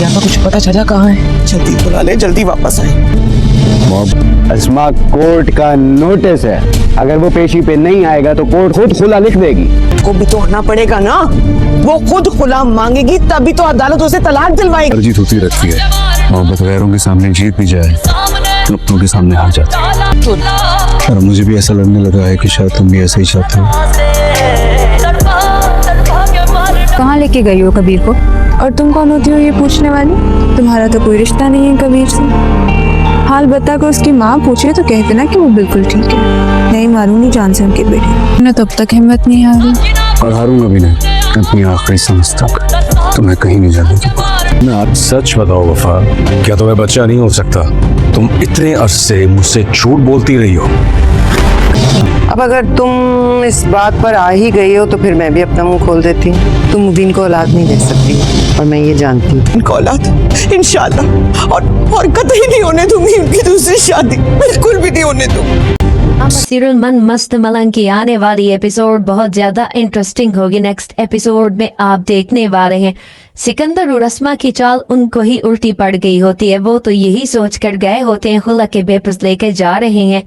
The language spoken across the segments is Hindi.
रिया का कुछ पता चला कहाँ है? जल्दी बुला ले, जल्दी वापस आए। अस्मा, कोर्ट का नोटिस है, अगर वो पेशी पे नहीं आएगा तो कोर्ट खुद खुला लिख देगी। को भी तो आना पड़ेगा ना, वो खुद खुला मांगेगी तभी तो अदालत उसे तलाक दिलवाएगी। जीत होती रहती है, मोहब्बत गैरों के सामने जीत भी जाए, अपनों के सामने हार जाती है। और मुझे भी ऐसा लगने लगा है कि शायद तुम भी ऐसे ही चाहते हो। कहाँ लेके गई हो कबीर को? और तुम कौन होती हो ये पूछने वाली? तुम्हारा तो कोई रिश्ता नहीं है कबीर से। हाल बता कर उसकी माँ पूछे तो कहते ना कि वो बिल्कुल ठीक है। नहीं मारूंगी जान से उनके बेटे। मैं तब तक हिम्मत नहीं हारी और हारूंगा भी नहीं, अपनी आखिरी सांस तक। तुम्हें कहीं नहीं जाने दूंगा। मैं आज सच बताओ वफा, क्या तुम्हें बच्चा नहीं हो सकता? तुम इतने अरसे मुझसे झूठ बोलती रही हो। अब अगर तुम इस बात पर आ ही गई हो तो फिर मैं भी अपना मुंह खोल देती हूँ। तुम मुबीन को औलाद नहीं दे सकती और मैं ये जानती हूँ। इनको औलाद इंशाल्लाह और कतई नहीं होने दूंगी उनकी दूसरी शादी, बिल्कुल भी नहीं होने दूंगी। सीरियल मन मस्त मलंग की आने वाली एपिसोड बहुत ज्यादा इंटरेस्टिंग होगी। नेक्स्ट एपिसोड में आप देखने वाले हैं सिकंदर और अस्मा की चाल उनको ही उल्टी पड़ गई होती है। वो तो यही सोच कर गए होते हैं खुला के पेपर्स लेकर जा रहे हैं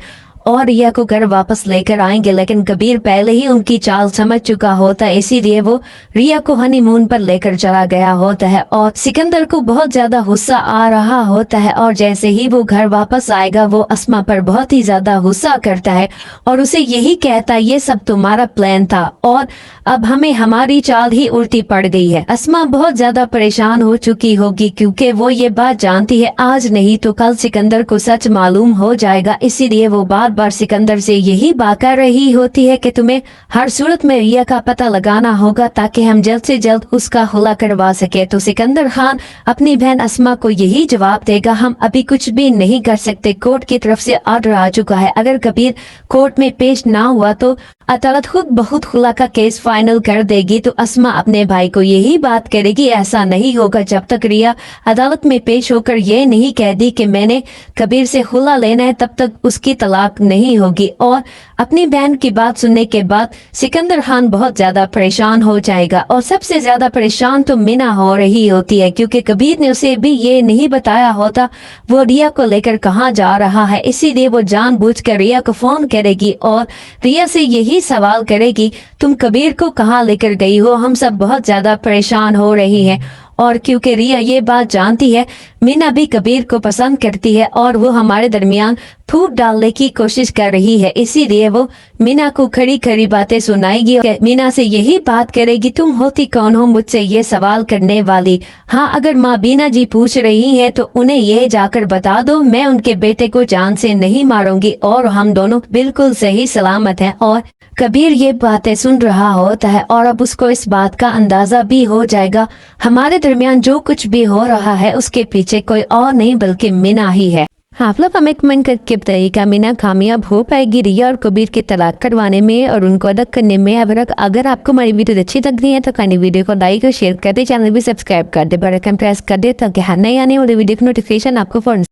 और रिया को घर वापस लेकर आएंगे, लेकिन कबीर पहले ही उनकी चाल समझ चुका होता है, इसीलिए वो रिया को हनीमून पर लेकर चला गया होता है। और सिकंदर को बहुत ज्यादा गुस्सा आ रहा होता है और जैसे ही वो घर वापस आएगा वो अस्मा पर बहुत ही ज्यादा गुस्सा करता है और उसे यही कहता है ये सब तुम्हारा प्लान था और अब हमें हमारी चाल ही उल्टी पड़ गई है। अस्मा बहुत ज्यादा परेशान हो चुकी होगी क्योंकि वो ये बात जानती है आज नहीं तो कल सिकंदर को सच मालूम हो जाएगा, इसीलिए वो बार बार सिकंदर से यही बात कर रही होती है कि तुम्हें हर सूरत में रिया का पता लगाना होगा ताकि हम जल्द से जल्द उसका खुला करवा सके। तो सिकंदर खान अपनी बहन अस्मा को यही जवाब देगा हम अभी कुछ भी नहीं कर सकते, कोर्ट की तरफ से ऑर्डर आ चुका है। अगर कबीर कोर्ट में पेश ना हुआ तो अदालत खुद बहुत खुला का केस फाइनल कर देगी। तो अस्मा अपने भाई को यही बात करेगी ऐसा नहीं होगा जब तक रिया अदालत में पेश होकर ये नहीं कह दी कि मैंने कबीर से खुला लेना है, तब तक उसकी तलाक नहीं होगी। और अपनी बहन की बात सुनने के बाद सिकंदर खान बहुत ज्यादा परेशान हो जाएगा और सबसे ज्यादा परेशान तो मीना हो रही होती है क्योंकि कबीर ने उसे भी ये नहीं बताया होता वो रिया को लेकर कहाँ जा रहा है, इसीलिए वो जानबूझकर रिया को फोन करेगी और रिया से यही सवाल करेगी तुम कबीर को कहाँ लेकर गई हो, हम सब बहुत ज्यादा परेशान हो रही हैं। और क्योंकि रिया ये बात जानती है मीना भी कबीर को पसंद करती है और वो हमारे दरमियान फूट डालने की कोशिश कर रही है, इसीलिए वो मीना को खड़ी खड़ी बातें सुनाएगी। मीना से यही बात करेगी तुम होती कौन हो मुझसे ये सवाल करने वाली। हाँ, अगर माँ बीना जी पूछ रही है तो उन्हें ये जाकर बता दो मैं उनके बेटे को जान से नहीं मारूंगी और हम दोनों बिल्कुल सही सलामत हैं। और कबीर ये बातें सुन रहा होता है और अब उसको इस बात का अंदाजा भी हो जाएगा हमारे दरमियान जो कुछ भी हो रहा है उसके पीछे कोई और नहीं बल्कि मीना ही है। आप लोग हमें कमेंट करके बताइए क्या मीना कामयाब हो पाएगी रिया और कबीर के तलाक करवाने में और उनको अदा करने में। अगर आपको हमारी वीडियो अच्छी लग रही है तो काइंडली वीडियो को लाइक और शेयर कर दे, चैनल भी सब्सक्राइब कर दे, बेल आइकन प्रेस कर दे ताकि हर नई आने वाली वीडियो की नोटिफिकेशन आपको फौरन